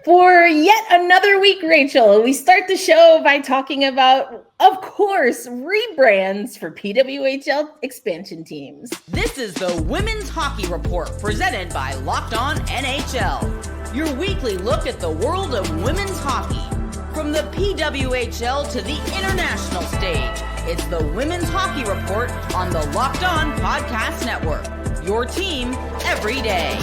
For yet another week, Rachel, we start the show by talking about, of course, rebrands for PWHL expansion teams. This is the Women's Hockey Report presented by Locked On NHL. Your weekly look at the world of women's hockey. From the PWHL to the international stage, it's the Women's Hockey Report on the Locked On Podcast Network. Your team every day.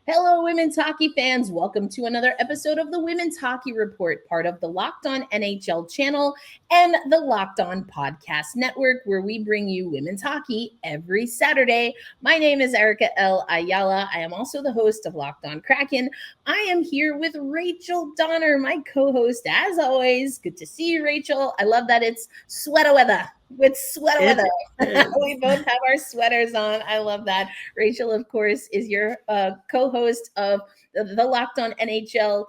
Hello, women's hockey fans. Welcome to another episode of the Women's Hockey Report, part of the Locked On NHL channel and the Locked On Podcast Network, where we bring you women's hockey every Saturday. My name is Erica L. Ayala. I am also the host of Locked On Kraken. I am here with Rachel Donner, my co-host, as always. Good to see you, Rachel. I love that it's sweater weather. With sweater weather. We both have our sweaters on. I love that. Rachel, of course, is your co-host of the Locked On NHL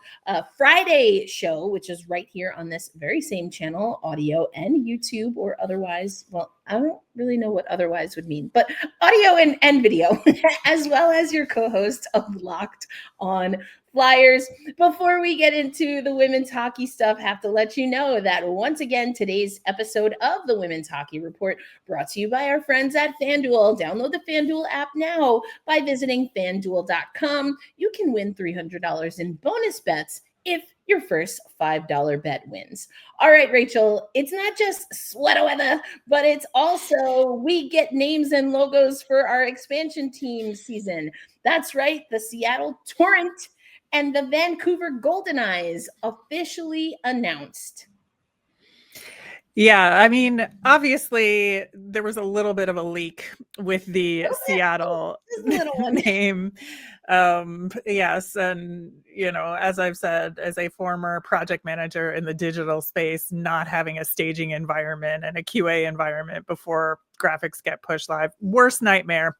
Friday show, which is right here on this very same channel, audio and YouTube or otherwise. Well, I don't really know what otherwise would mean, but audio and video, as well as your co-host of Locked On Flyers. Before we get into the women's hockey stuff, have to let you know that once again, today's episode of the Women's Hockey Report brought to you by our friends at FanDuel. Download the FanDuel app now by visiting FanDuel.com. You can win $300 in bonus bets if your first $5 bet wins. All right, Rachel, it's not just sweater weather, but it's also we get names and logos for our expansion team season. That's right, the Seattle Torrent and the Vancouver Goldeneyes officially announced. Yeah, I mean, obviously there was a little bit of a leak with the Seattle name. Yes, and as I've said, as a former project manager in the digital space, not having a staging environment and a QA environment before graphics get pushed live, worst nightmare.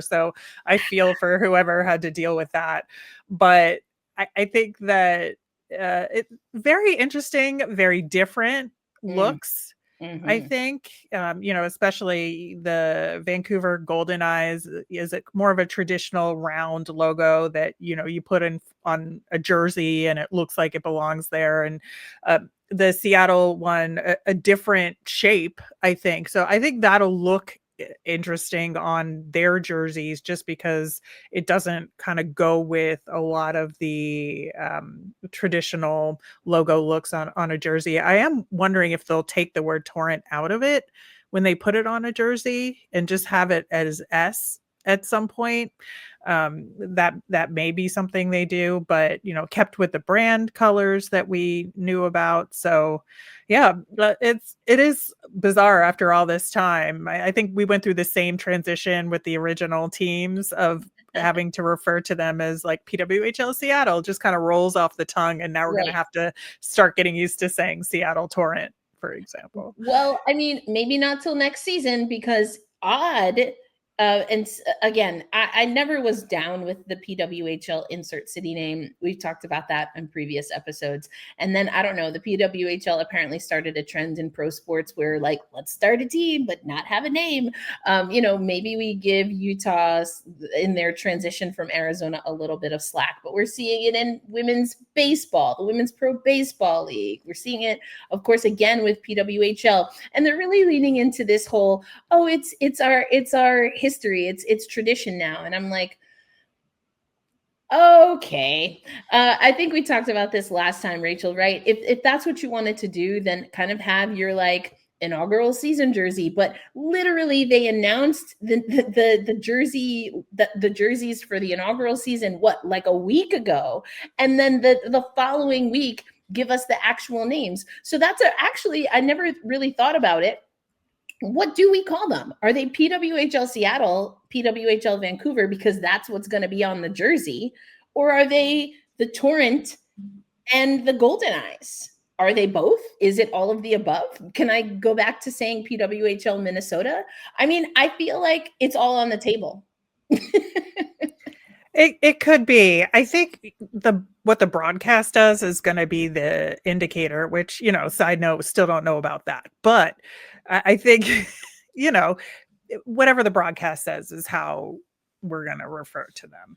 So I feel for whoever had to deal with that. But I think that it's very interesting, very different looks. I think, especially the Vancouver Goldeneyes is more of a traditional round logo that, you put in on a jersey and it looks like it belongs there. And the Seattle one, a different shape, I think. So I think that'll look interesting on their jerseys just because it doesn't kind of go with a lot of the traditional logo looks on a jersey. I am wondering if they'll take the word Torrent out of it when they put it on a jersey and just have it as S at some point. That may be something they do, but kept with the brand colors that we knew about. So yeah, it is bizarre after all this time. I think we went through the same transition with the original teams of having to refer to them as like PWHL Seattle, just kind of rolls off the tongue. And now we're going to have to start getting used to saying Seattle Torrent, for example. Well, I mean, maybe not till next season because and again, I never was down with the PWHL insert city name. We've talked about that in previous episodes. And then, I don't know, the PWHL apparently started a trend in pro sports where like, let's start a team, but not have a name. Maybe we give Utah in their transition from Arizona a little bit of slack, but we're seeing it in women's baseball, the Women's Pro Baseball League. We're seeing it, of course, again with PWHL. And they're really leaning into this whole, it's our history, it's tradition now. And I'm like, okay. I think we talked about this last time, Rachel, right? If that's what you wanted to do, then kind of have your like inaugural season jersey. But literally they announced the jerseys for the inaugural season like a week ago, and then the following week give us the actual names. So that's actually, I never really thought about it. What do we call them? Are they PWHL Seattle, PWHL Vancouver, because that's what's going to be on the jersey? Or are they the Torrent and the Goldeneyes? Are they both? Is it all of the above? Can I go back to saying PWHL Minnesota? I mean, I feel like it's all on the table. It could be. I think what the broadcast does is going to be the indicator, which, side note, still don't know about that. But I think, whatever the broadcast says is how we're going to refer to them.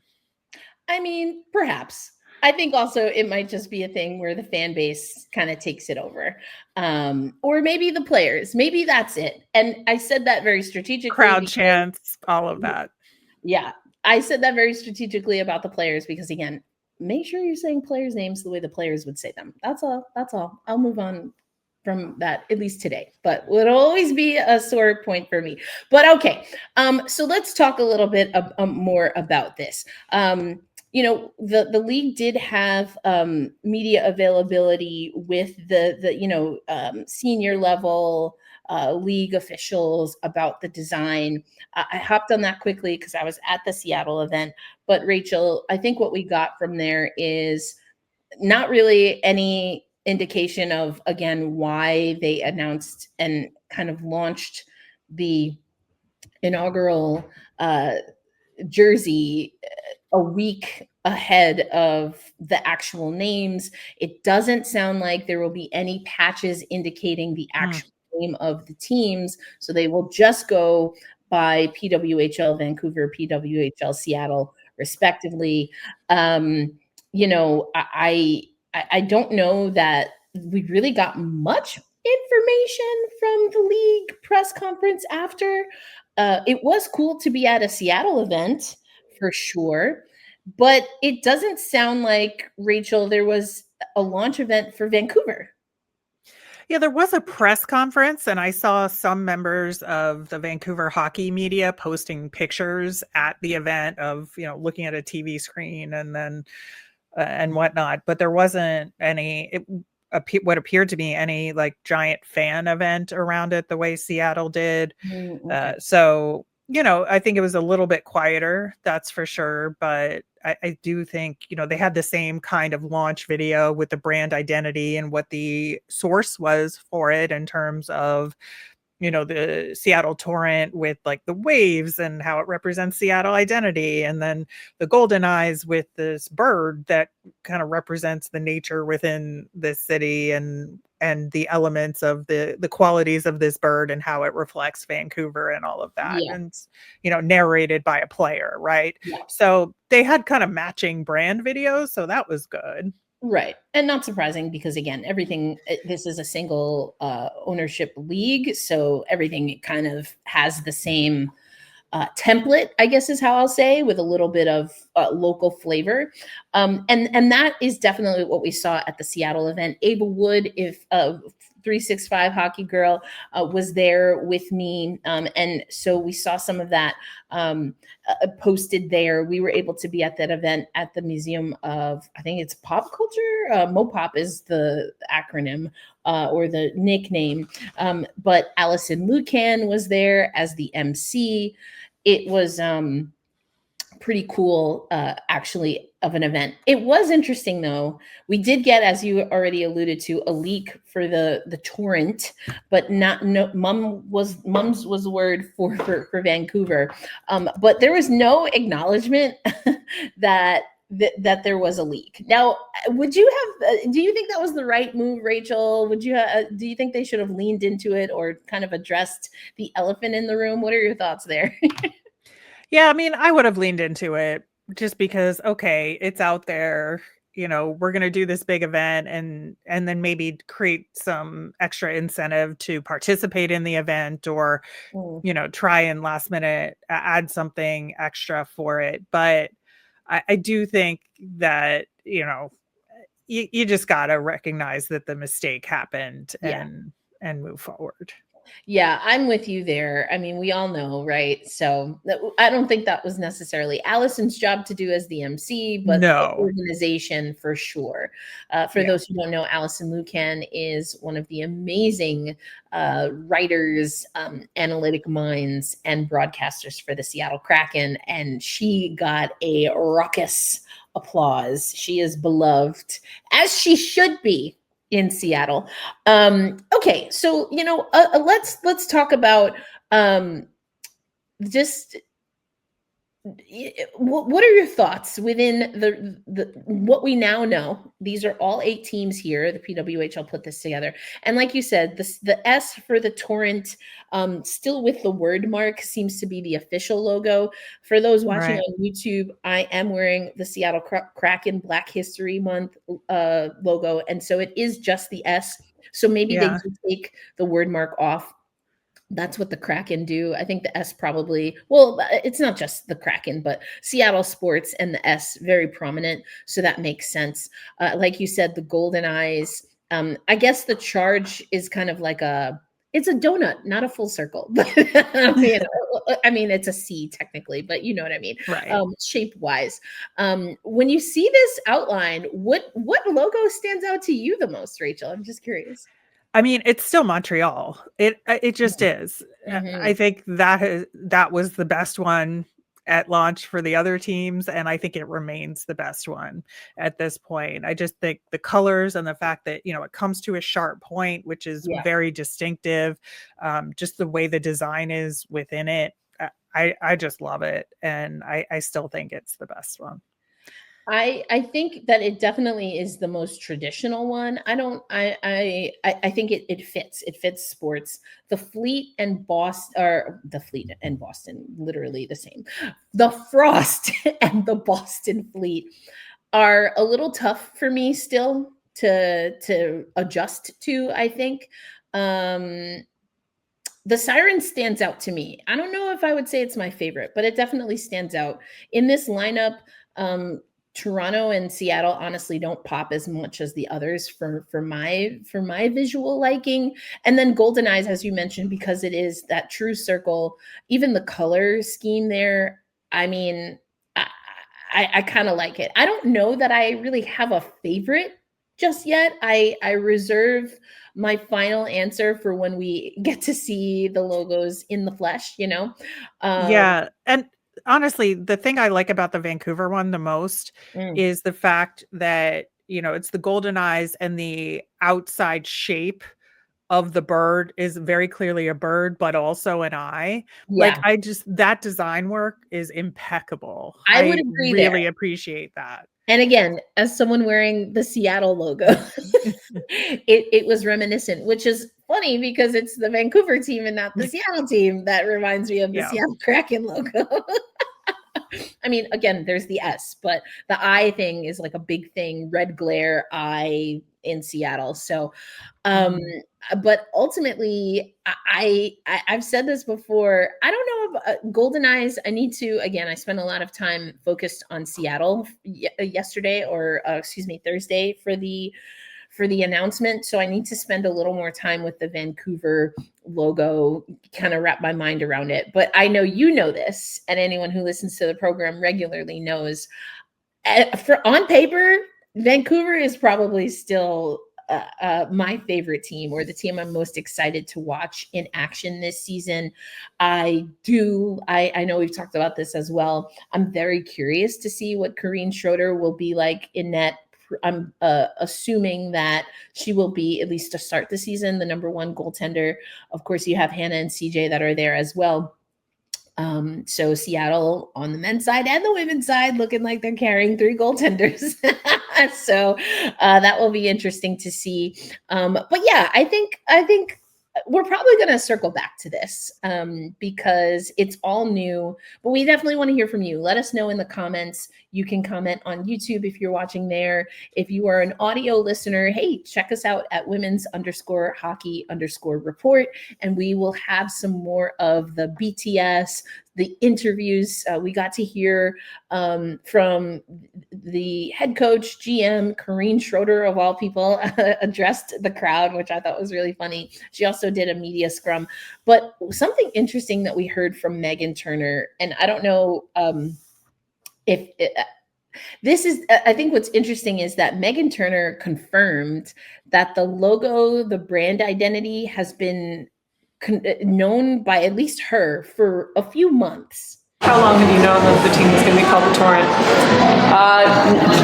I mean, perhaps. I think also it might just be a thing where the fan base kind of takes it over. Or maybe the players. Maybe that's it. And I said that very strategically. Crowd Because, chants, all of that. yeah. I said that very strategically about the players because, again, make sure you're saying players' names the way the players would say them. That's all. That's all. I'll move on from that, at least today, but it'll always be a sore point for me. But okay, so let's talk a little bit more about this. The league did have media availability with the senior level league officials about the design. I hopped on that quickly because I was at the Seattle event. But Rachel, I think what we got from there is not really any indication of, again, why they announced and kind of launched the inaugural jersey a week ahead of the actual names. It doesn't sound like there will be any patches indicating the actual name of the teams. So they will just go by PWHL Vancouver, PWHL Seattle, respectively. I don't know that we really got much information from the league press conference after. It was cool to be at a Seattle event for sure, but it doesn't sound like, Rachel, there was a launch event for Vancouver. Yeah, there was a press conference, and I saw some members of the Vancouver hockey media posting pictures at the event of, looking at a TV screen and then and whatnot. But there wasn't what appeared to be any like giant fan event around it the way Seattle did. Okay. So, I think it was a little bit quieter, that's for sure. But I do think, they had the same kind of launch video with the brand identity and what the source was for it in terms of, the Seattle Torrent with like the waves and how it represents Seattle identity. And then the Goldeneyes with this bird that kind of represents the nature within this city and the elements of the qualities of this bird and how it reflects Vancouver and all of that. Yeah. And, narrated by a player, right? Yeah. So they had kind of matching brand videos. So that was good. Right. And not surprising because, again, this is a single ownership league. So everything kind of has the same template, I guess is how I'll say, with a little bit of local flavor. And that is definitely what we saw at the Seattle event. Ava Wood, 365 hockey girl, was there with me. And so we saw some of that posted there. We were able to be at that event at the Museum of, I think it's Pop Culture. MoPop is the acronym or the nickname. But Allison Lucan was there as the MC. It was pretty cool, actually, of an event. It was interesting, though. We did get, as you already alluded to, a leak for the Torrent, but mums was the word for Vancouver. But there was no acknowledgement that there was a leak. Now, do you think that was the right move, Rachel? Do you think they should have leaned into it or kind of addressed the elephant in the room? What are your thoughts there? Yeah, I mean, I would have leaned into it just because, okay, it's out there, we're going to do this big event and then maybe create some extra incentive to participate in the event or, try and last minute add something extra for it. But I do think that, you just got to recognize that the mistake happened and move forward. Yeah, I'm with you there. I mean, we all know, right? So I don't think that was necessarily Allison's job to do as the MC, but the organization for sure. For those who don't know, Allison Lucan is one of the amazing writers, analytic minds, and broadcasters for the Seattle Kraken, and she got a raucous applause. She is beloved, as she should be, in Seattle. Okay, so let's talk about just what are your thoughts within the what we now know? These are all 8 teams here. The PWHL put this together, and like you said, the S for the Torrent, still with the word mark, seems to be the official logo. For those watching on YouTube, I am wearing the Seattle Kraken Black History Month logo, and so it is just the S. So maybe they do take the word mark off. That's what the Kraken do. I think the S probably, well, it's not just the Kraken, but Seattle sports and the S very prominent. So that makes sense. Like you said, the Goldeneyes, I guess the charge is kind of like it's a donut, not a full circle. I mean, it's a C technically, but you know what I mean? Right. Shape wise. When you see this outline, what logo stands out to you the most, Rachel? I'm just curious. I mean, it's still Montreal. It just is. I think that was the best one at launch for the other teams, and I think it remains the best one at this point. I just think the colors and the fact that, it comes to a sharp point, which is very distinctive. Just the way the design is within it. I just love it, and I still think it's the best one. I think that it definitely is the most traditional one. I think it fits sports. The Fleet and Boston, literally the same. The Frost and the Boston Fleet are a little tough for me still to adjust to, I think. The Siren stands out to me. I don't know if I would say it's my favorite, but it definitely stands out in this lineup. Toronto and Seattle honestly don't pop as much as the others for my visual liking. And then Goldeneyes, as you mentioned, because it is that true circle, even the color scheme there. I mean, I kind of like it. I don't know that I really have a favorite just yet. I reserve my final answer for when we get to see the logos in the flesh, Yeah. And honestly, the thing I like about the Vancouver one the most is the fact that, it's the Goldeneyes, and the outside shape of the bird is very clearly a bird, but also an eye. Yeah. Like, that design work is impeccable. I would agree. Really appreciate that. And again, as someone wearing the Seattle logo, it was reminiscent, which is funny because it's the Vancouver team and not the Seattle team that reminds me of the Seattle Kraken logo. I mean, again, there's the S, but the eye thing is like a big thing, red glare eye in Seattle. So, but ultimately, I've said this before. I don't know if Goldeneyes, I spent a lot of time focused on Seattle yesterday, or Thursday for the announcement. So I need to spend a little more time with the Vancouver logo, kind of wrap my mind around it. But I know you know this, and anyone who listens to the program regularly knows, on paper, Vancouver is probably still my favorite team, or the team I'm most excited to watch in action this season. I know we've talked about this as well. I'm very curious to see what Corinne Schroeder will be like in net. I'm assuming that she will be, at least to start the season, the number one goaltender. Of course, you have Hannah and CJ that are there as well. So Seattle on the men's side and the women's side looking like they're carrying 3 goaltenders. So that will be interesting to see. But yeah, I think we're probably going to circle back to this because it's all new, but we definitely want to hear from you. Let us know in the comments. You can comment on YouTube if you're watching there. If you are an audio listener, hey, check us out at women's_hockey_report, and we will have some more of the BTS, the interviews. We got to hear from the head coach, GM, Corinne Schroeder, of all people, addressed the crowd, which I thought was really funny. She also did a media scrum. But something interesting that we heard from Meghan Turner, and I don't know I think what's interesting is that Meghan Turner confirmed that the logo, the brand identity, has been known by at least her for a few months. How long have you known that the team was going to be called the Torrent?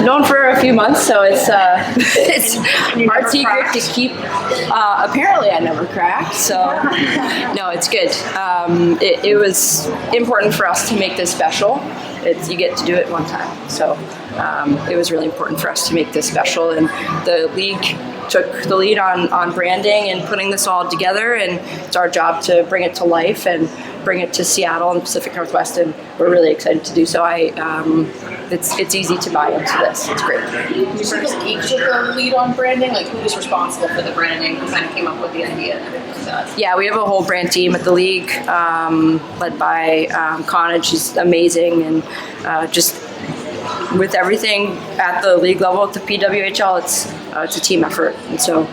Known for a few months, so it's our secret to keep. Apparently, I never cracked, so no, it's good. It was important for us to make this special, you get to do it one time. So it was really important for us to make this special, and the league took the lead on branding and putting this all together, and it's our job to bring it to life and bring it to Seattle and Pacific Northwest, and we're really excited to do so. It's easy to buy into this. It's great. You sort of each took the lead on branding? Like, who was responsible for the branding? Who kind of came up with the idea and everything like that? Yeah, we have a whole brand team at the league, led by Connor. She's amazing, and just with everything at the league level, at the PWHL, it's a team effort, and so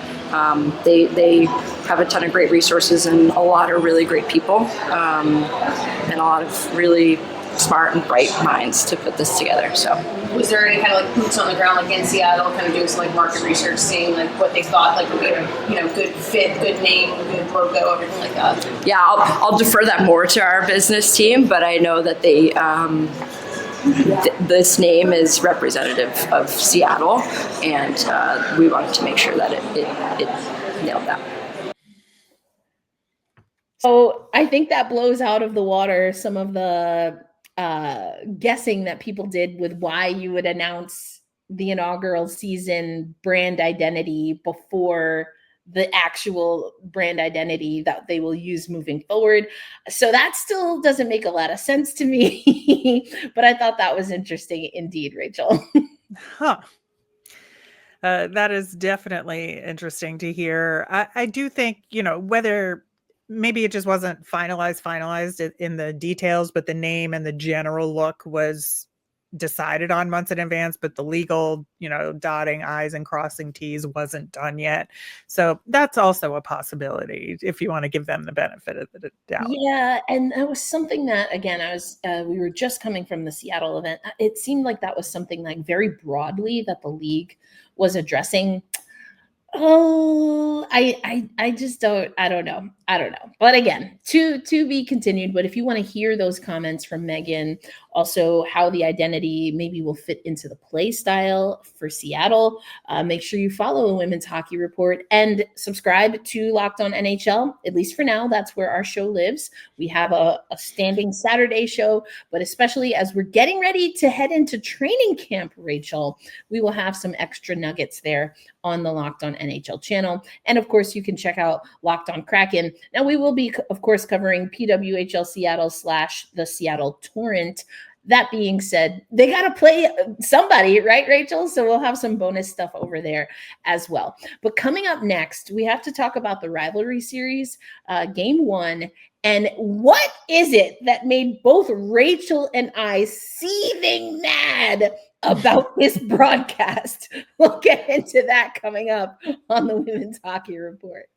they have a ton of great resources and a lot of really great people, and a lot of really smart and bright minds to put this together. So, was there any kind of like boots on the ground, like in Seattle, kind of doing some like market research, seeing like what they thought like would be a good fit, good name, good logo, everything like that? Yeah, I'll defer that more to our business team, but I know that they. This name is representative of Seattle, and we wanted to make sure that it nailed that. So I think that blows out of the water some of the guessing that people did with why you would announce the inaugural season brand identity before the actual brand identity that they will use moving forward. So that still doesn't make a lot of sense to me, but I thought that was interesting indeed, Rachel. Huh. That is definitely interesting to hear. I do think, whether maybe it just wasn't finalized in the details, but the name and the general look was decided on months in advance, but the legal, dotting I's and crossing T's wasn't done yet. So that's also a possibility if you want to give them the benefit of the doubt. Yeah, and that was something that, again, we were just coming from the Seattle event. It seemed like that was something like very broadly that the league was addressing. Oh, I just don't know. But again, to be continued. But if you want to hear those comments from Meghan, also how the identity maybe will fit into the play style for Seattle, make sure you follow the Women's Hockey Report and subscribe to Locked On NHL. At least for now, that's where our show lives. We have a standing Saturday show, but especially as we're getting ready to head into training camp, Rachel, we will have some extra nuggets there on the Locked On NHL channel. And of course, you can check out Locked On Kraken. Now, we will be, of course, covering PWHL Seattle / the Seattle Torrent. That being said, they got to play somebody, right, Rachel? So we'll have some bonus stuff over there as well. But coming up next, we have to talk about the Rivalry Series, Game 1. And what is it that made both Rachel and I seething mad about this broadcast? We'll get into that coming up on the Women's Hockey Report.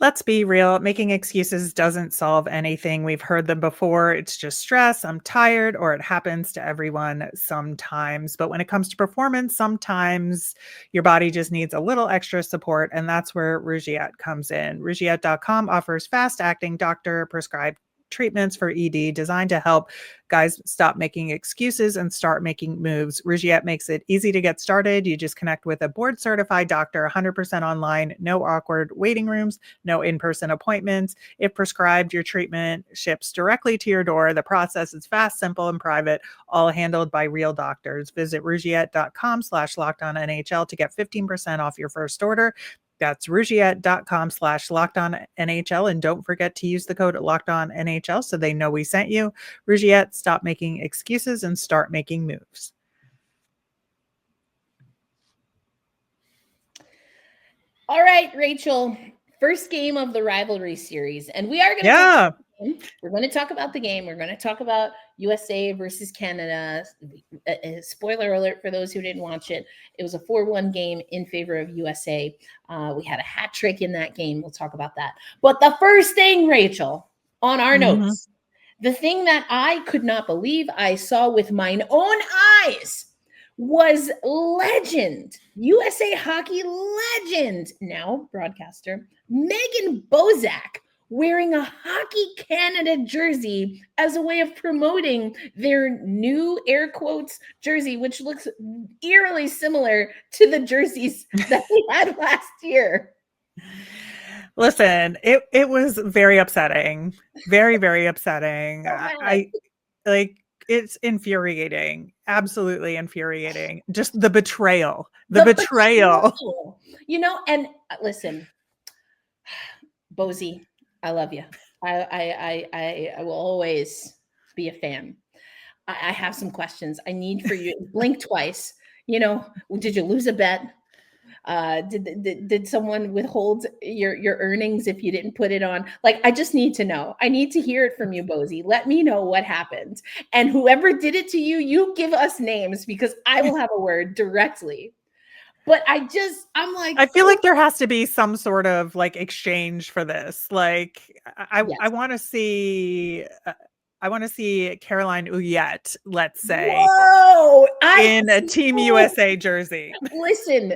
Let's be real. Making excuses doesn't solve anything. We've heard them before. It's just stress. I'm tired, or it happens to everyone sometimes. But when it comes to performance, sometimes your body just needs a little extra support. And that's where Rougiette comes in. Rougiette.com offers fast-acting doctor-prescribed treatments for ED designed to help guys stop making excuses and start making moves. Rougiette makes it easy to get started. You just connect with a board-certified doctor, 100% online, no awkward waiting rooms, no in-person appointments. If prescribed, your treatment ships directly to your door. The process is fast, simple, and private, all handled by real doctors. Visit Rougiette.com/LockedOnNHL to get 15% off your first order. That's Rougiette.com/LockedOnNHL. And don't forget to use the code LockedOnNHL so they know we sent you. Rougiette, stop making excuses and start making moves. All right, Rachel, first game of the Rivalry Series. And we are going to we're going to talk about the game. We're going to talk about USA versus Canada. Spoiler alert for those who didn't watch it. It was a 4-1 game in favor of USA. We had a hat trick in that game. We'll talk about that. But the first thing, Rachel, on our notes, the thing that I could not believe I saw with mine own eyes was legend, USA Hockey legend, now broadcaster, Megan Bozak, wearing a Hockey Canada jersey as a way of promoting their new air quotes jersey, which looks eerily similar to the jerseys that we had last year. Listen, it was very upsetting. Very, very upsetting. I like, it's infuriating. Absolutely infuriating. Just the betrayal. The betrayal. And listen, Bozy, I love you. I will always be a fan. I have some questions. I need for you. Blink twice. Did you lose a bet? Did someone withhold your earnings if you didn't put it on? Like, I just need to know. I need to hear it from you, Bozy. Let me know what happened. And whoever did it to you, you give us names because I will have a word directly. But I'm like, I feel like there has to be some sort of like exchange for this. Like, I want to see. I want to see Caroline Ouellette, let's say, in a Team USA jersey. Listen.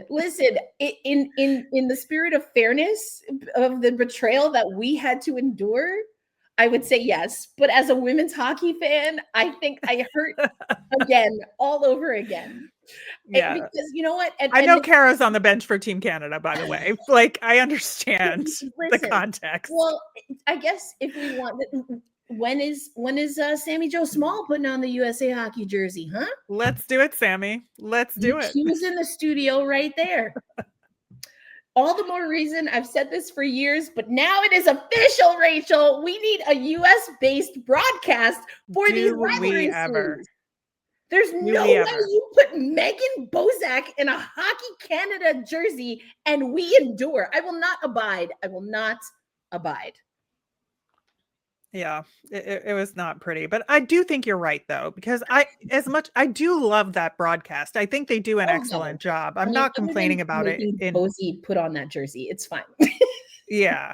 In the spirit of fairness of the betrayal that we had to endure, I would say yes. But as a women's hockey fan, I think I hurt again, all over again. Yeah, because you know what? I know Kara's on the bench for Team Canada, by the way. Like, I understand the context. Well, I guess if we want, when is Sammy Jo Small putting on the USA Hockey jersey, huh? Let's do it, Sammy. Let's do it. She was in the studio right there. All the more reason, I've said this for years, but now it is official, Rachel. We need a US-based broadcast for these rivalry series. There's no way you put Megan Bozak in a Hockey Canada jersey and we endure. I will not abide. Yeah, it was not pretty, but I do think you're right though, because I do love that broadcast. I think they do an excellent job. I'm not complaining about it. Bozy put on that jersey. It's fine. Yeah,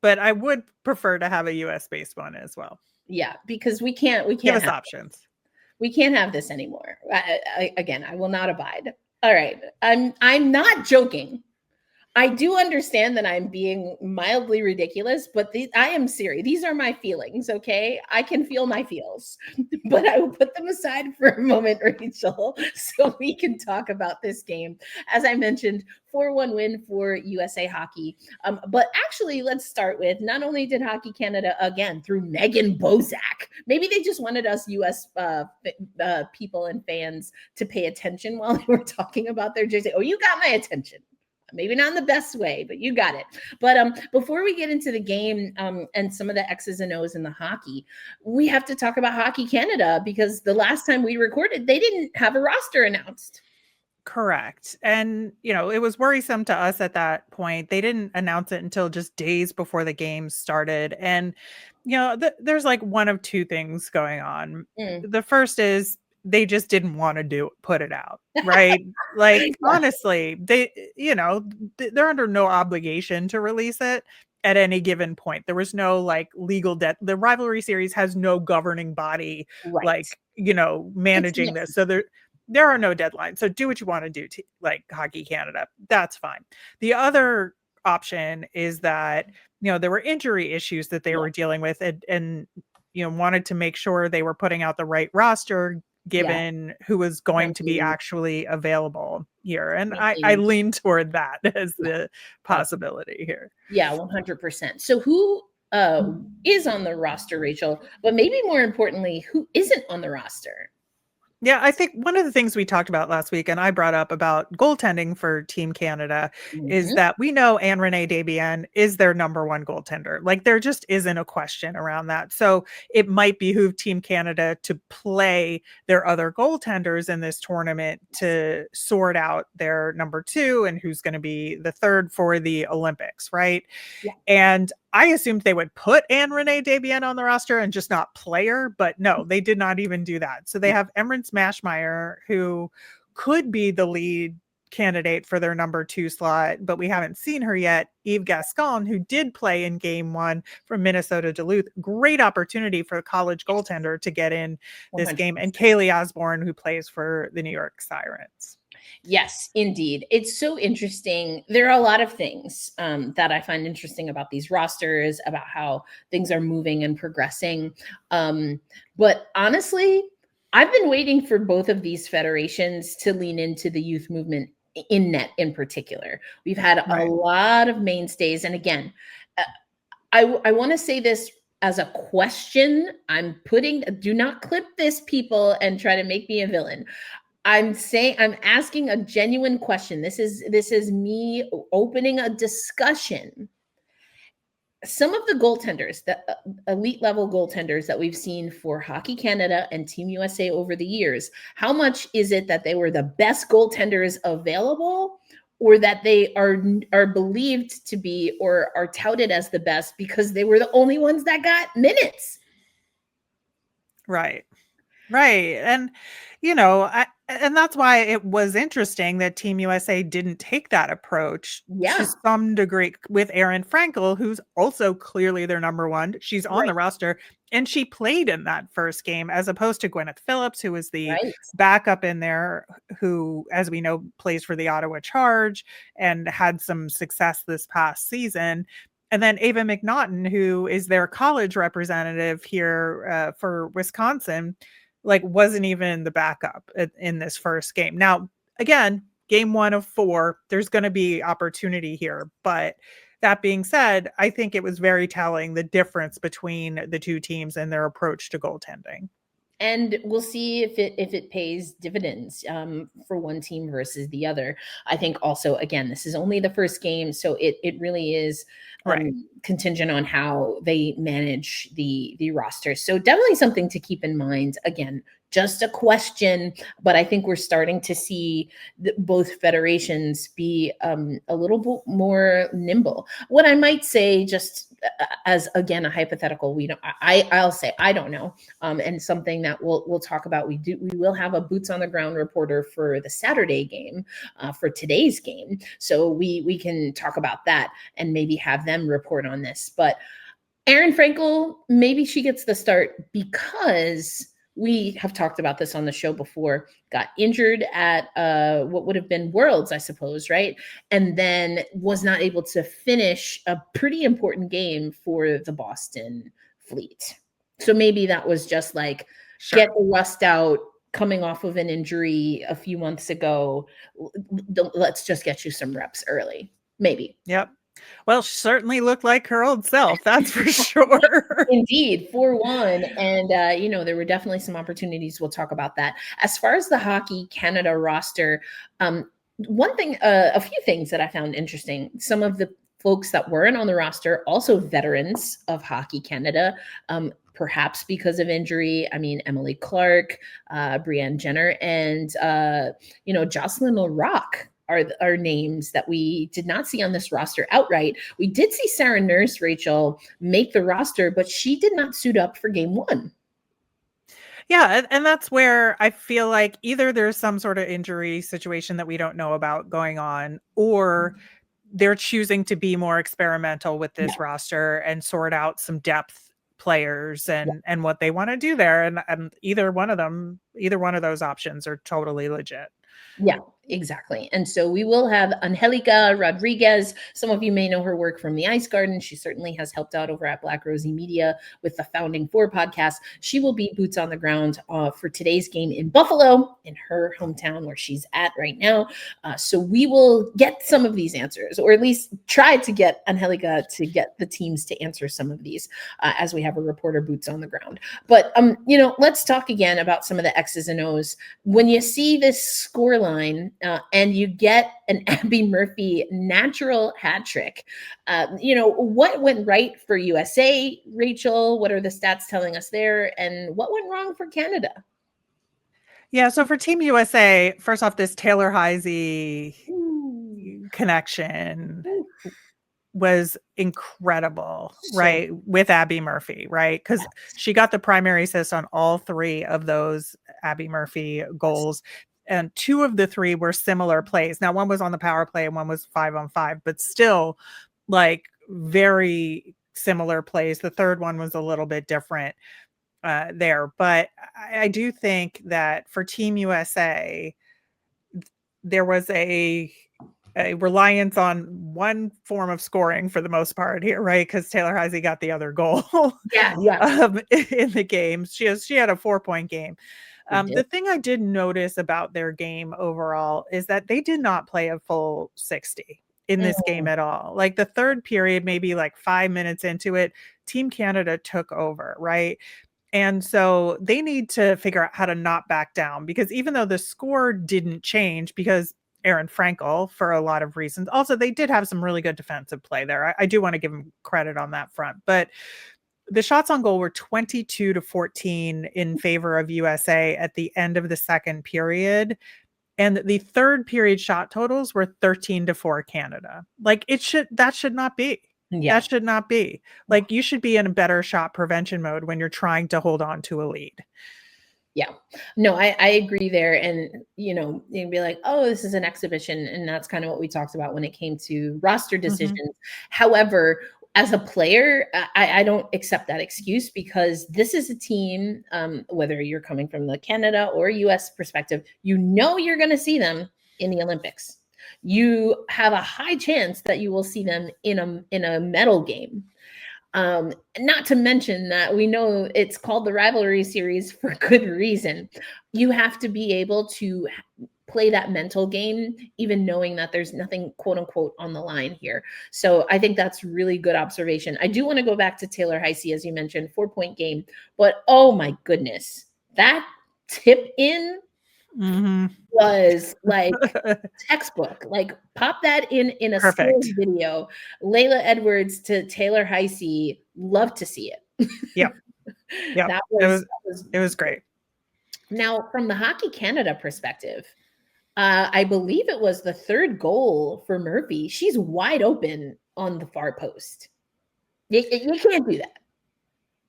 but I would prefer to have a US based one as well. Yeah, because we can't give us options. We can't have this anymore. I will not abide. All right. I'm not joking. I do understand that I'm being mildly ridiculous, but I am serious. These are my feelings, okay? I can feel my feels, but I will put them aside for a moment, Rachel, so we can talk about this game. As I mentioned, 4-1 win for USA Hockey. But actually, let's start with, not only did Hockey Canada, again, through Megan Bozak, maybe they just wanted us US people and fans to pay attention while they were talking about their jersey. Oh, you got my attention. Maybe not in the best way, but you got it. But before we get into the game and some of the X's and O's in the hockey, we have to talk about Hockey Canada, because the last time we recorded, they didn't have a roster announced. Correct. And, it was worrisome to us at that point. They didn't announce it until just days before the game started. And, there's like one of two things going on. The first is they just didn't want to put it out, right? Like, honestly, they're under no obligation to release it at any given point. There was no like legal debt. The rivalry series has no governing body, right, managing this. So there are no deadlines. So do what you want to do to like Hockey Canada. That's fine. The other option is that, there were injury issues that they were dealing with and wanted to make sure they were putting out the right roster given who was going to be actually available here. And I lean toward that as the possibility here. Yeah, 100%. So who is on the roster, Rachel? But maybe more importantly, who isn't on the roster? Yeah, I think one of the things we talked about last week, and I brought up about goaltending for Team Canada, is that we know Anne-Renee Desbiens is their number one goaltender. Like, there just isn't a question around that. So it might behoove Team Canada to play their other goaltenders in this tournament to sort out their number two and who's going to be the third for the Olympics, right? Yeah. And I assumed they would put Anne-Renee Desbiens on the roster and just not play her, but no, they did not even do that. So they have Emryn Smashmeyer, who could be the lead candidate for their number two slot, but we haven't seen her yet. Eve Gascon, who did play in game one from Minnesota Duluth. Great opportunity for a college goaltender to get in this 100%. Game. And Kaylee Osborne, who plays for the New York Sirens. Yes, indeed. It's so interesting. There are a lot of things that I find interesting about these rosters, about how things are moving and progressing. But honestly, I've been waiting for both of these federations to lean into the youth movement in net in particular. We've had a lot of mainstays. And again, I want to say this as a question. Do not clip this, people, and try to make me a villain. I'm asking a genuine question. This is me opening a discussion. Some of the goaltenders, the elite level goaltenders that we've seen for Hockey Canada and Team USA over the years, how much is it that they were the best goaltenders available, or that they are believed to be or are touted as the best because they were the only ones that got minutes? Right. And, and that's why it was interesting that Team USA didn't take that approach to some degree with Erin Frankel, who's also clearly their number one. She's on the roster, and she played in that first game, as opposed to Gwyneth Phillips, who was the backup in there, who, as we know, plays for the Ottawa Charge and had some success this past season. And then Ava McNaughton, who is their college representative here for Wisconsin, wasn't even the backup in this first game. Now, again, game 1 of 4, there's going to be opportunity here. But that being said, I think it was very telling, the difference between the two teams and their approach to goaltending. And we'll see if it pays dividends for one team versus the other. I think also, again, this is only the first game, so it really is contingent on how they manage the roster. So definitely something to keep in mind. Again, just a question, but I think we're starting to see both federations be a little bit more nimble. What I might say, just as again a hypothetical, I'll say I don't know, and something that we'll talk about. We will have a boots on the ground reporter for the Saturday game, for today's game, so we can talk about that and maybe have them report on this. But Erin Frankel, maybe she gets the start because we have talked about this on the show before, got injured at what would have been Worlds, I suppose, right? And then was not able to finish a pretty important game for the Boston Fleet. So maybe that was just like, get the rust out, coming off of an injury a few months ago. Let's just get you some reps early. Maybe. Yep. Well, she certainly looked like her old self, that's for sure. Indeed, 4-1. And, there were definitely some opportunities. We'll talk about that. As far as the Hockey Canada roster, one thing, a few things that I found interesting. Some of the folks that weren't on the roster, also veterans of Hockey Canada, perhaps because of injury. I mean, Emily Clark, Brianne Jenner, and, Jocelyn O'Rourke are names that we did not see on this roster outright. We did see Sarah Nurse, Rachel, make the roster, but she did not suit up for game 1. Yeah, and that's where I feel like either there's some sort of injury situation that we don't know about going on, or they're choosing to be more experimental with this roster and sort out some depth players and what they want to do there. And either one of those options are totally legit. Yeah, exactly. And so we will have Angelica Rodriguez. Some of you may know her work from the Ice Garden. She certainly has helped out over at Black Rosie Media with the Founding Four podcast. She will be boots on the ground for today's game in Buffalo, in her hometown where she's at right now. So we will get some of these answers, or at least try to get Angelica to get the teams to answer some of these as we have a reporter boots on the ground. But, let's talk again about some of the X's and O's. When you see this scoreline, and you get an Abby Murphy natural hat trick, what went right for USA, Rachel? What are the stats telling us there? And what went wrong for Canada? Yeah, so for Team USA, first off, this Taylor Heise connection was incredible, right? With Abby Murphy, right? Because she got the primary assist on all 3 of those Abby Murphy goals. And 2 of the 3 were similar plays. Now, one was on the power play and one was 5-on-5, but still very similar plays. The third one was a little bit different there. But I do think that for Team USA, there was a reliance on one form of scoring for the most part here, right? Because Taylor Heise got the other goal in the game. She had a 4-point game. The thing I did notice about their game overall is that they did not play a full 60 in this game at all. Like the third period, maybe like 5 minutes into it, Team Canada took over, right? And so they need to figure out how to not back down, because even though the score didn't change, because Aaron Frankel, for a lot of reasons, also they did have some really good defensive play there. I do want to give them credit on that front, but the shots on goal were 22-14 in favor of USA at the end of the second period. And the third period shot totals were 13-4 Canada. Like that should not be. Yeah. That should not be. Like you should be in a better shot prevention mode when you're trying to hold on to a lead. Yeah, no, I agree there. And, you'd be like, oh, this is an exhibition. And that's kind of what we talked about when it came to roster decisions. However, as a player, I don't accept that excuse, because this is a team, whether you're coming from the Canada or US perspective, you're going to see them in the Olympics. You have a high chance that you will see them in a medal game. Not to mention that we know it's called the Rivalry Series for good reason. You have to be able to play that mental game, even knowing that there's nothing, quote unquote, on the line here. So I think that's really good observation. I do want to go back to Taylor Heise, as you mentioned, 4-point game, but oh my goodness, that tip in was like textbook. Like pop that in a skills video. Layla Edwards to Taylor Heise, love to see it. Yeah. It was great. Now, from the Hockey Canada perspective, I believe it was the third goal for Murphy. She's wide open on the far post. You can't do that.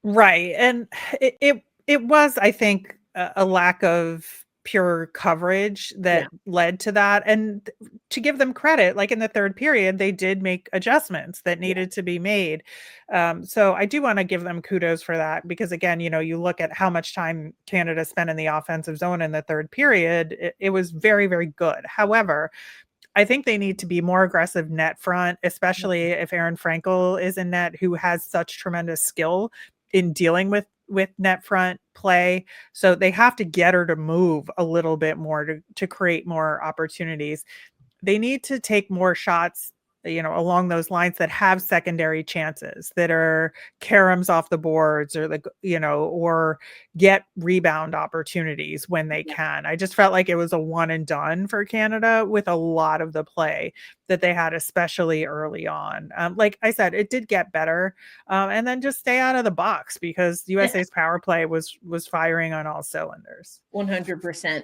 Right. And it was, I think, a lack of pure coverage that led to that. And to give them credit, like in the third period, they did make adjustments that needed to be made. So I do want to give them kudos for that, because again, you look at how much time Canada spent in the offensive zone in the third period, it was very, very good. However, I think they need to be more aggressive net front, especially if Aaron Frankel is in net, who has such tremendous skill in dealing with net front play. So they have to get her to move a little bit more to create more opportunities. They need to take more shots, along those lines that have secondary chances, that are caroms off the boards, or or get rebound opportunities when they can. I just felt like it was a one and done for Canada with a lot of the play that they had, especially early on. Like I said, it did get better, and then just stay out of the box, because USA's power play was firing on all cylinders. 100%.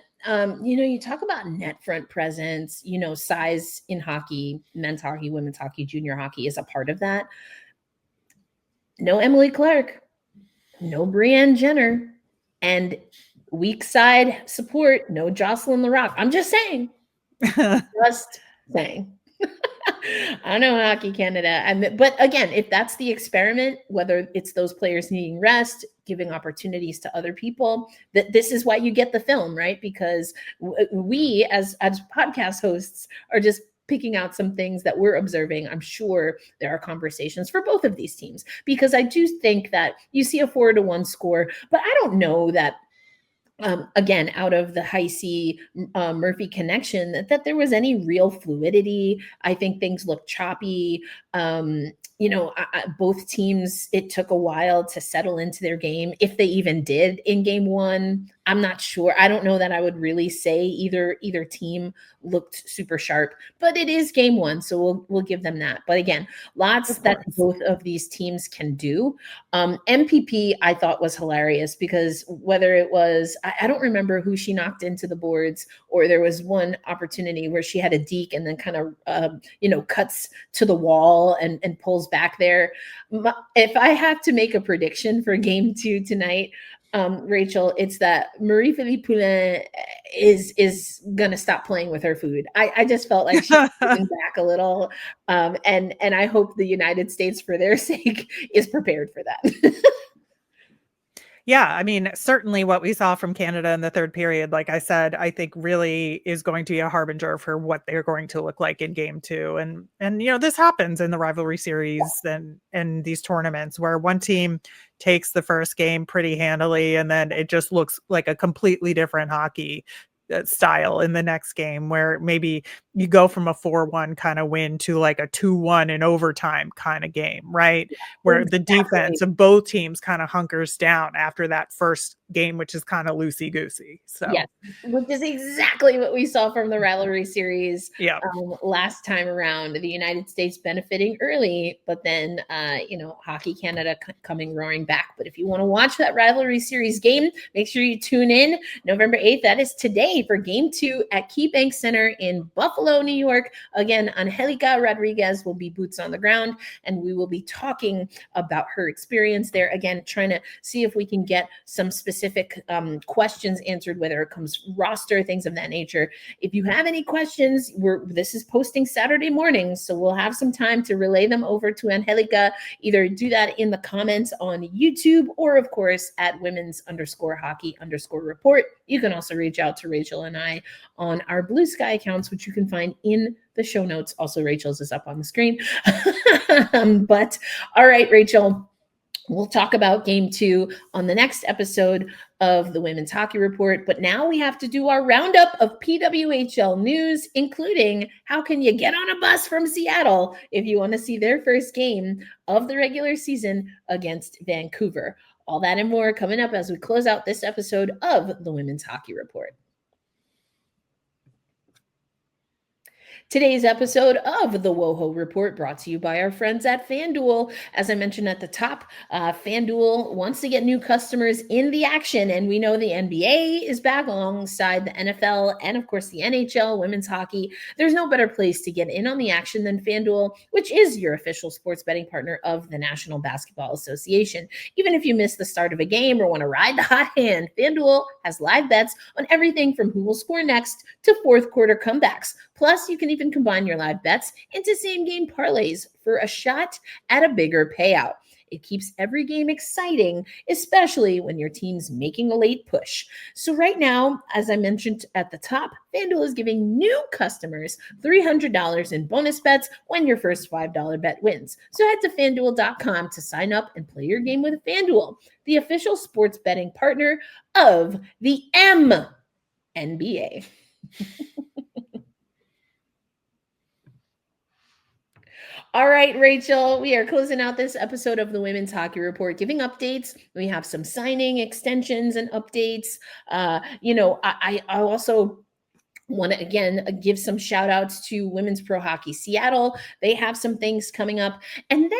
You talk about net front presence, size in hockey, men's hockey, women's hockey, junior hockey is a part of that. No Emily Clark, no Brianne Jenner, and weak side support, no Jocelyn Larocque. I'm just saying. Just saying. I know Hockey Canada. But again, if that's the experiment, whether it's those players needing rest, giving opportunities to other people, this is why you get the film, right? Because we as podcast hosts are just picking out some things that we're observing. I'm sure there are conversations for both of these teams, because I do think that you see a 4-1 score, but I don't know that again, out of the Heise Murphy connection, that there was any real fluidity. I think things looked choppy. Both teams, it took a while to settle into their game, if they even did in game one. I'm not sure. I don't know that I would really say either team looked super sharp, but it is game one, so we'll give them that. But again, lots that both of these teams can do. MPP I thought was hilarious, because whether it was, I don't remember who she knocked into the boards, or there was one opportunity where she had a deke and then kind of cuts to the wall and pulls back there. If I have to make a prediction for game 2 tonight, Rachel, it's that Marie-Philippe Poulin is gonna stop playing with her food. I just felt like she's moving back a little, and I hope the United States, for their sake, is prepared for that. Yeah, I mean, certainly what we saw from Canada in the third period, like I said, I think really is going to be a harbinger for what they're going to look like in game two. And this happens in the rivalry series and these tournaments where one team takes the first game pretty handily and then it just looks like a completely different hockey style in the next game, where maybe you go from a 4-1 kind of win to like a 2-1 in overtime kind of game, right? Where the defense of both teams kind of hunkers down after that first game, which is kind of loosey goosey. So yes, which is exactly what we saw from the rivalry series last time around. The United States benefiting early, but then Hockey Canada coming roaring back. But if you want to watch that rivalry series game, make sure you tune in November 8th. That is today for game 2 at KeyBank Center in Buffalo, New York. Again, Angelica Rodriguez will be boots on the ground, and we will be talking about her experience there. Again, trying to see if we can get some specific questions answered, whether it comes roster, things of that nature. If you have any questions, this is posting Saturday morning, so we'll have some time to relay them over to Angelica. Either do that in the comments on YouTube or, of course, at women's_hockey_report. You can also reach out to Rachel and I on our Blue Sky accounts, which you can find in the show notes. Also, Rachel's is up on the screen. But all right, Rachel, we'll talk about game 2 on the next episode of the Women's Hockey Report. But now we have to do our roundup of PWHL news, including how can you get on a bus from Seattle if you want to see their first game of the regular season against Vancouver. All that and more coming up as we close out this episode of the Women's Hockey Report. Today's episode of the WOHO Report brought to you by our friends at FanDuel. As I mentioned at the top, FanDuel wants to get new customers in the action, and we know the NBA is back alongside the NFL and, of course, the NHL, women's hockey. There's no better place to get in on the action than FanDuel, which is your official sports betting partner of the National Basketball Association. Even if you miss the start of a game or want to ride the hot hand, FanDuel has live bets on everything from who will score next to fourth quarter comebacks. Plus, you can even combine your live bets into same-game parlays for a shot at a bigger payout. It keeps every game exciting, especially when your team's making a late push. So right now, as I mentioned at the top, FanDuel is giving new customers $300 in bonus bets when your first $5 bet wins. So head to FanDuel.com to sign up and play your game with FanDuel, the official sports betting partner of the NBA. All right, Rachel, we are closing out this episode of the Women's Hockey Report, giving updates. We have some signing extensions and updates. I also want to, again, give some shout outs to Women's Pro Hockey Seattle. They have some things coming up. And then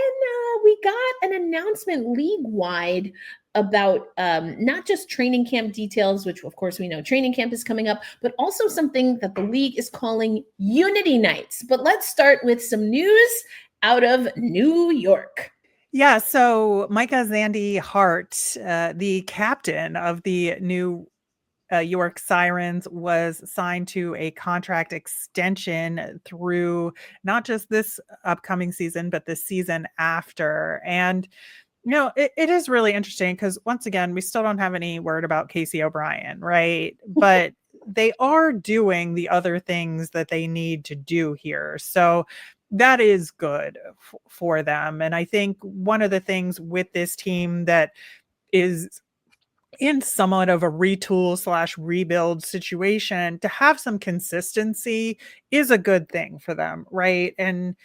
we got an announcement league-wide about not just training camp details, which of course we know training camp is coming up, but also something that the league is calling Unity Nights. But let's start with some news out of New York. Yeah, so Micah Zandy Hart, the captain of the New York Sirens, was signed to a contract extension through not just this upcoming season, but the season after. And it is really interesting because, once again, we still don't have any word about Casey O'Brien, right? But they are doing the other things that they need to do here. So that is good for them. And I think one of the things with this team that is in somewhat of a retool/rebuild situation, to have some consistency is a good thing for them, right? And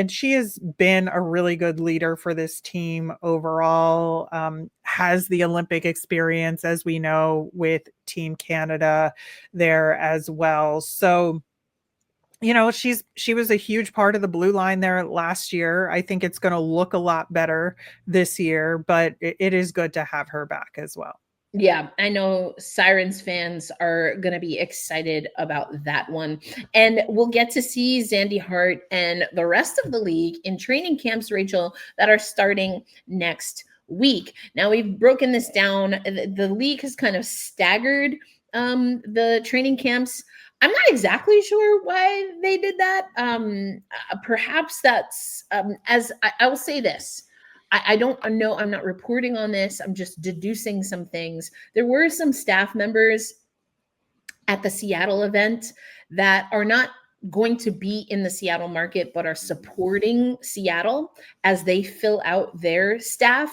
she has been a really good leader for this team overall, has the Olympic experience, as we know, with Team Canada there as well. So, she was a huge part of the blue line there last year. I think it's going to look a lot better this year, but it is good to have her back as well. Yeah, I know Sirens fans are going to be excited about that one. And we'll get to see Zandy Hart and the rest of the league in training camps, Rachel, that are starting next week. Now, we've broken this down. The league has kind of staggered the training camps. I'm not exactly sure why they did that. Perhaps that's, I will say this. I don't know. I'm not reporting on this. I'm just deducing some things. There were some staff members at the Seattle event that are not going to be in the Seattle market, but are supporting Seattle as they fill out their staff.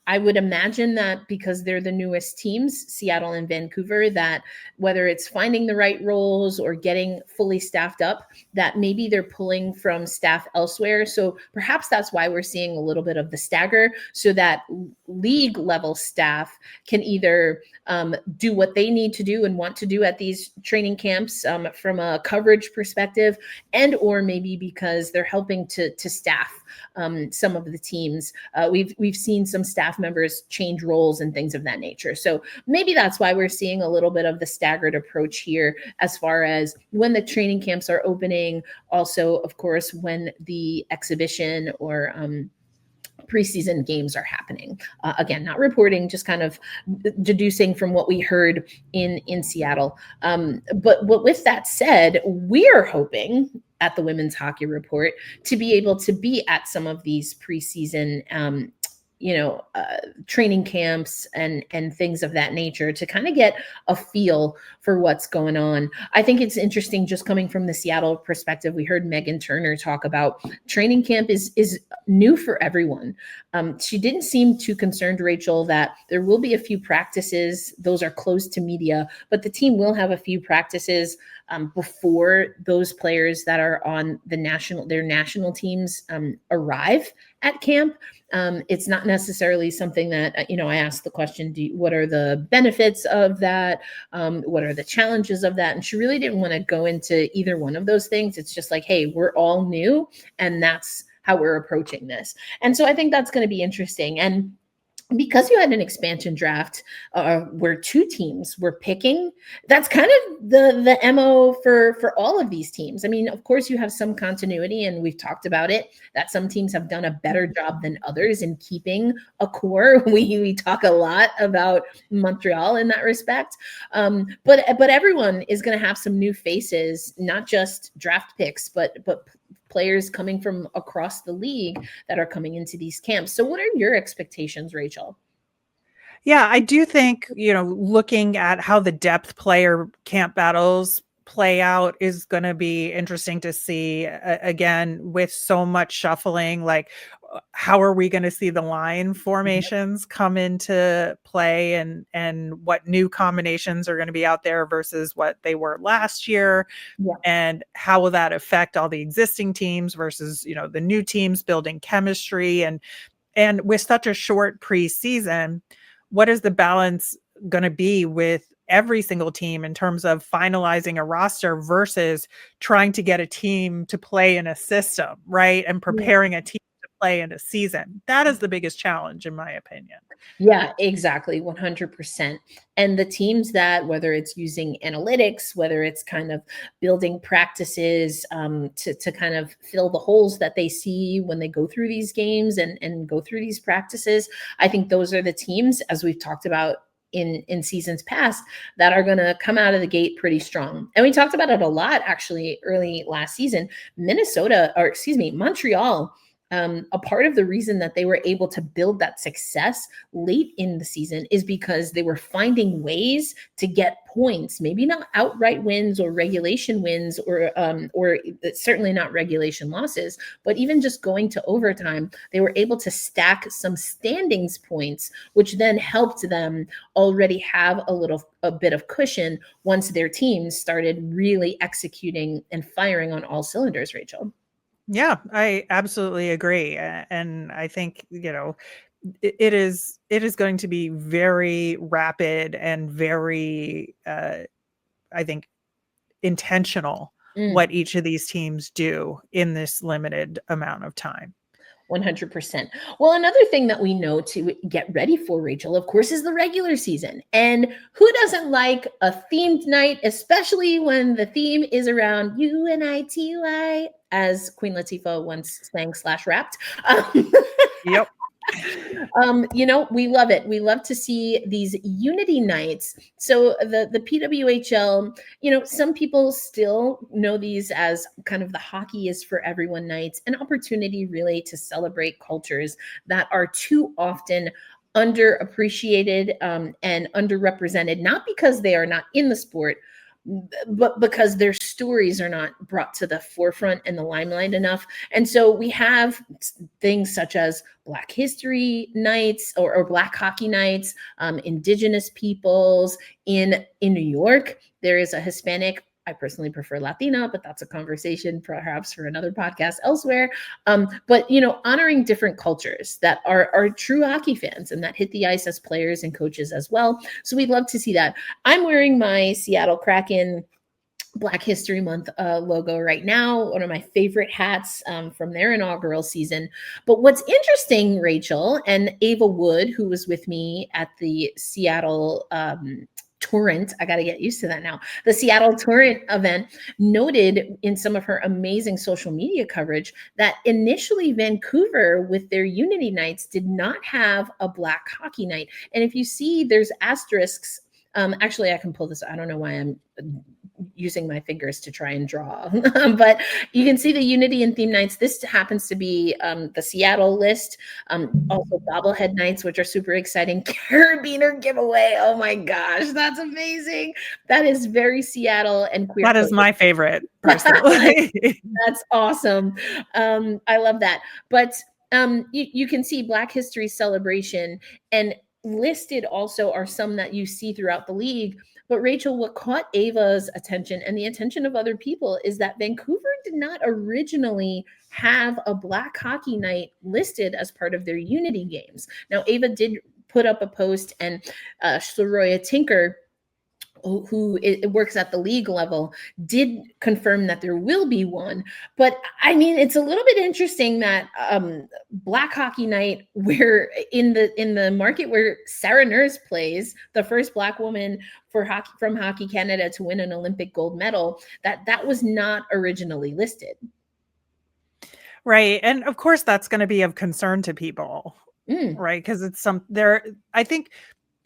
I would imagine that because they're the newest teams, Seattle and Vancouver, that whether it's finding the right roles or getting fully staffed up, that maybe they're pulling from staff elsewhere. So perhaps that's why we're seeing a little bit of the stagger, so that league level staff can either do what they need to do and want to do at these training camps from a coverage perspective, and or maybe because they're helping to staff some of the teams. We've seen some staff members change roles and things of that nature. So maybe that's why we're seeing a little bit of the staggered approach here as far as when the training camps are opening. Also, of course, when the exhibition or preseason games are happening. Again, not reporting, just kind of deducing from what we heard in Seattle. But with that said, we're hoping at the Women's Hockey Report to be able to be at some of these preseason training camps and things of that nature to kind of get a feel for what's going on. I think it's interesting, just coming from the Seattle perspective. We heard Meghan Turner talk about training camp is new for everyone. She didn't seem too concerned, Rachel, that there will be a few practices. Those are closed to media, but the team will have a few practices before those players that are on their national teams arrive at camp. It's not necessarily something that, I asked the question, what are the benefits of that? What are the challenges of that? And she really didn't want to go into either one of those things. It's just like, hey, we're all new, and that's how we're approaching this. And so I think that's going to be interesting. And because you had an expansion draft where two teams were picking, that's kind of the MO for all of these teams. I mean, of course, you have some continuity, and we've talked about it, that some teams have done a better job than others in keeping a core. We talk a lot about Montreal in that respect. But everyone is going to have some new faces, not just draft picks, but players coming from across the league that are coming into these camps. So what are your expectations, Rachel? Yeah, I do think, looking at how the depth player camp battles play out is going to be interesting to see. Again, with so much shuffling, like how are we going to see the line formations come into play, and what new combinations are going to be out there versus what they were last year? Yeah. And how will that affect all the existing teams versus, the new teams building chemistry? And with such a short preseason, what is the balance going to be with every single team in terms of finalizing a roster versus trying to get a team to play in a system, right? And preparing a team to play in a season. That is the biggest challenge, in my opinion. Yeah, exactly. 100%. And the teams that, whether it's using analytics, whether it's kind of building practices to kind of fill the holes that they see when they go through these games and go through these practices, I think those are the teams, as we've talked about in seasons past, that are going to come out of the gate pretty strong. And we talked about it a lot, actually, early last season. Montreal, a part of the reason that they were able to build that success late in the season is because they were finding ways to get points, maybe not outright wins or regulation wins, or certainly not regulation losses, but even just going to overtime. They were able to stack some standings points, which then helped them already have a bit of cushion once their teams started really executing and firing on all cylinders, Rachel. Yeah, I absolutely agree. And I think, it is going to be very rapid and very, I think, intentional what each of these teams do in this limited amount of time. 100%. Well, another thing that we know to get ready for, Rachel, of course, is the regular season. And who doesn't like a themed night, especially when the theme is around UNITY, as Queen Latifah once sang /rapped. Yep. We love it. We love to see these unity nights. So the PWHL, some people still know these as kind of the hockey is for everyone nights, an opportunity really to celebrate cultures that are too often underappreciated and underrepresented, not because they are not in the sport, but because their stories are not brought to the forefront and the limelight enough. And so we have things such as Black History Nights or Black Hockey Nights, Indigenous peoples in New York. There is a Hispanic, I personally prefer Latina, but that's a conversation perhaps for another podcast elsewhere. But honoring different cultures that are true hockey fans and that hit the ice as players and coaches as well. So we'd love to see that. I'm wearing my Seattle Kraken Black History Month logo right now, one of my favorite hats from their inaugural season. But what's interesting, Rachel and Ava Wood, who was with me at the Seattle Torrent, I got to get used to that now. The Seattle Torrent event noted in some of her amazing social media coverage that initially Vancouver with their Unity Nights did not have a Black Hockey Night. And if you see, there's asterisks. Actually, I can pull this. I don't know why I'm using my fingers to try and draw, but you can see the Unity and Theme Nights. This happens to be the Seattle list. Also bobblehead nights, which are super exciting. Carabiner giveaway. Oh my gosh, that's amazing. That is very Seattle and queer. That is my favorite, personally. That's awesome. I love that. But you can see Black History Celebration, and listed also are some that you see throughout the league. But Rachel, what caught Ava's attention and the attention of other people is that Vancouver did not originally have a Black Hockey Night listed as part of their Unity games. Now, Ava did put up a post, and Soroya Tinker, who works at the league level, did confirm that there will be one. But I mean, it's a little bit interesting that Black Hockey Night, where in the market where Sarah Nurse plays, the first Black woman from Hockey Canada to win an Olympic gold medal, that was not originally listed. Right. And of course that's going to be of concern to people, right? Because it's I think,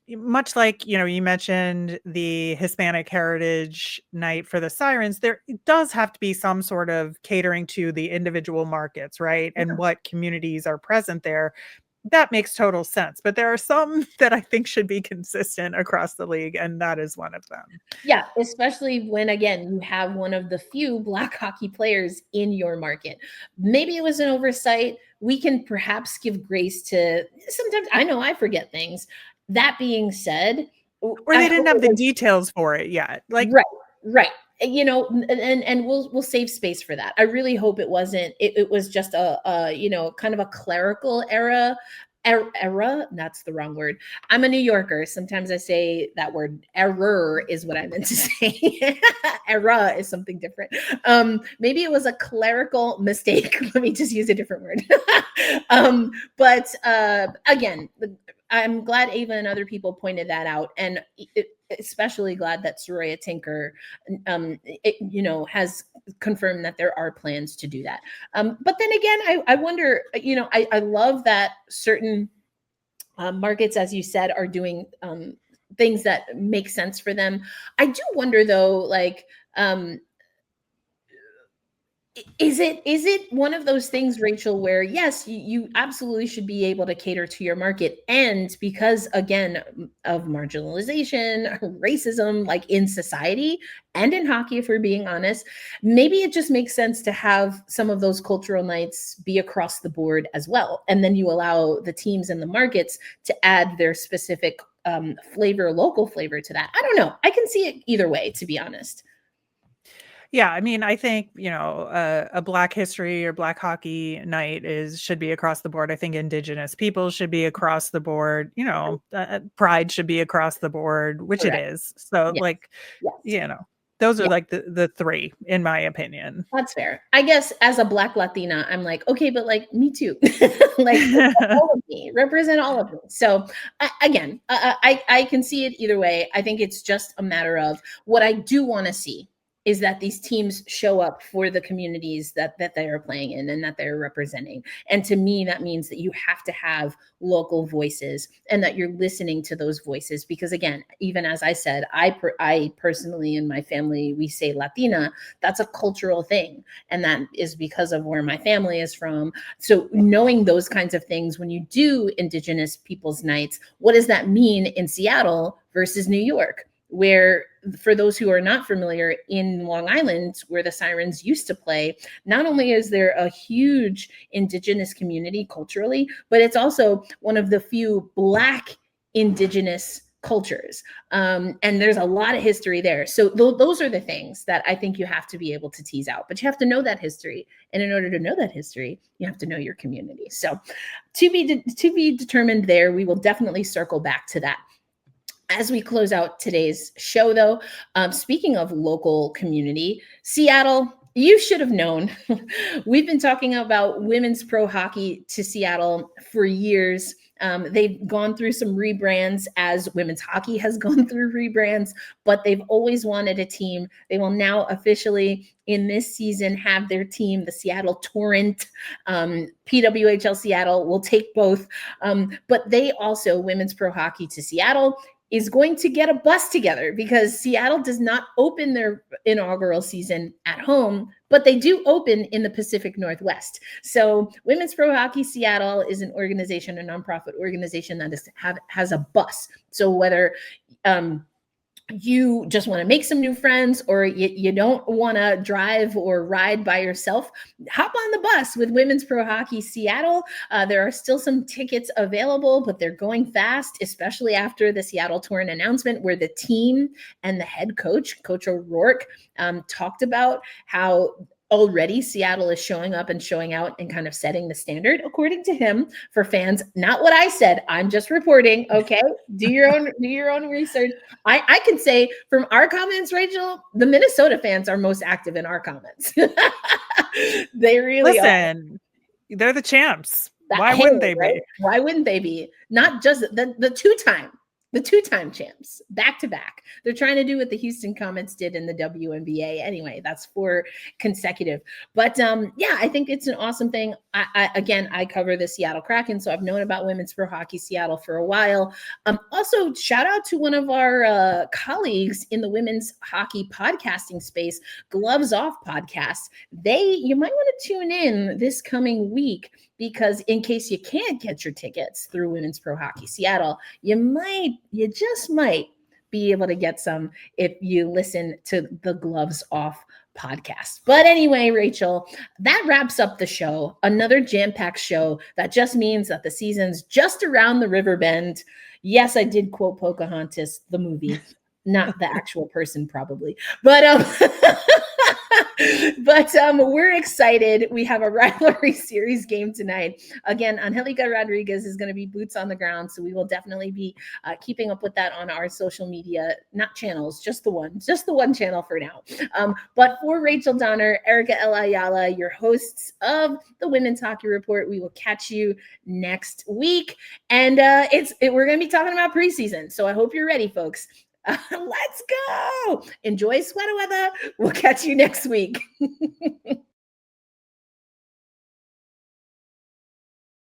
much like, you mentioned the Hispanic Heritage Night for the Sirens, there does have to be some sort of catering to the individual markets, right? Yeah. And what communities are present there. That makes total sense. But there are some that I think should be consistent across the league, and that is one of them. Yeah, especially when, again, you have one of the few Black hockey players in your market. Maybe it was an oversight. We can perhaps give grace to, sometimes I know I forget things. That being said, or they didn't have the details for it yet. Like, right. And we'll save space for that. I really hope it wasn't. It was just a kind of a clerical era. That's the wrong word. I'm a New Yorker. Sometimes I say that word. Error is what I meant to say. Era is something different. Maybe it was a clerical mistake. Let me just use a different word. But again, I'm glad Ava and other people pointed that out, and especially glad that Soroya Tinker, has confirmed that there are plans to do that. But then again, I wonder, I love that certain markets, as you said, are doing things that make sense for them. I do wonder, though, like, is it one of those things, Rachel, where yes, you absolutely should be able to cater to your market, and because, again, of marginalization, racism, like in society and in hockey, if we're being honest, maybe it just makes sense to have some of those cultural nights be across the board as well, and then you allow the teams and the markets to add their specific local flavor to that. I don't know. I can see it either way, to be honest. Yeah, I mean, I think, a Black History or Black Hockey Night should be across the board. I think Indigenous people should be across the board. Pride should be across the board, which Correct. It is. So, yes. Those are like the three, in my opinion. That's fair. I guess as a Black Latina, I'm like, okay, but like me too. Like all of me, represent all of me. So again, I can see it either way. I think it's just a matter of what I do want to see. is that these teams show up for the communities that they are playing in and that they're representing. And to me, that means that you have to have local voices and that you're listening to those voices. Because again, even as I said, I personally in my family, we say Latina. That's a cultural thing. And that is because of where my family is from. So knowing those kinds of things, when you do Indigenous Peoples Nights, what does that mean in Seattle versus New York? Where, for those who are not familiar, in Long Island, where the Sirens used to play, not only is there a huge Indigenous community culturally, but it's also one of the few Black Indigenous cultures. And there's a lot of history there. So those are the things that I think you have to be able to tease out, but you have to know that history. And in order to know that history, you have to know your community. So to be determined there, we will definitely circle back to that. As we close out today's show, though, speaking of local community, Seattle, you should have known. We've been talking about women's pro hockey to Seattle for years. They've gone through some rebrands, as women's hockey has gone through rebrands, but they've always wanted a team. They will now officially, in this season, have their team, the Seattle Torrent. PWHL Seattle will take both. But they also, Women's Pro Hockey to Seattle, is going to get a bus together, because Seattle does not open their inaugural season at home, but they do open in the Pacific Northwest. So Women's Pro Hockey Seattle is an organization, a nonprofit organization that has a bus. So whether you just want to make some new friends, or you don't want to drive or ride by yourself, hop on the bus with Women's Pro Hockey Seattle. There are still some tickets available, but they're going fast, especially after the Seattle Torrent announcement, where the team and the head coach, Coach O'Rourke, talked about how already Seattle is showing up and showing out and kind of setting the standard, according to him, for fans. Not what I said. I'm just reporting. Okay. Do your own research. I can say from our comments, Rachel, the Minnesota fans are most active in our comments. They really are. They're the champs. Why wouldn't they be? Why wouldn't they be? Not just the two-time champs, back to back. They're trying to do what the Houston Comets did in the WNBA. Anyway, that's 4 consecutive. But yeah, I think it's an awesome thing. I cover the Seattle Kraken, so I've known about Women's Pro Hockey Seattle for a while. Also, shout out to one of our colleagues in the women's hockey podcasting space, Gloves Off Podcast. You might want to tune in this coming week, because in case you can't get your tickets through Women's Pro Hockey Seattle, you just might be able to get some if you listen to the Gloves Off podcast. But anyway, Rachel, that wraps up the show. Another jam-packed show. That just means that the season's just around the river bend. Yes, I did quote Pocahontas, the movie, not the actual person probably. But we're excited. We have a Rivalry Series game tonight. Again, Angelica Rodriguez is going to be boots on the ground, so we will definitely be keeping up with that on our social media, not channels, just the one channel for now. But for Rachel Donner, Erica L. Ayala, your hosts of the Women's Hockey Report, we will catch you next week. And we're going to be talking about preseason, so I hope you're ready, folks. Let's go. Enjoy sweater weather. We'll catch you next week.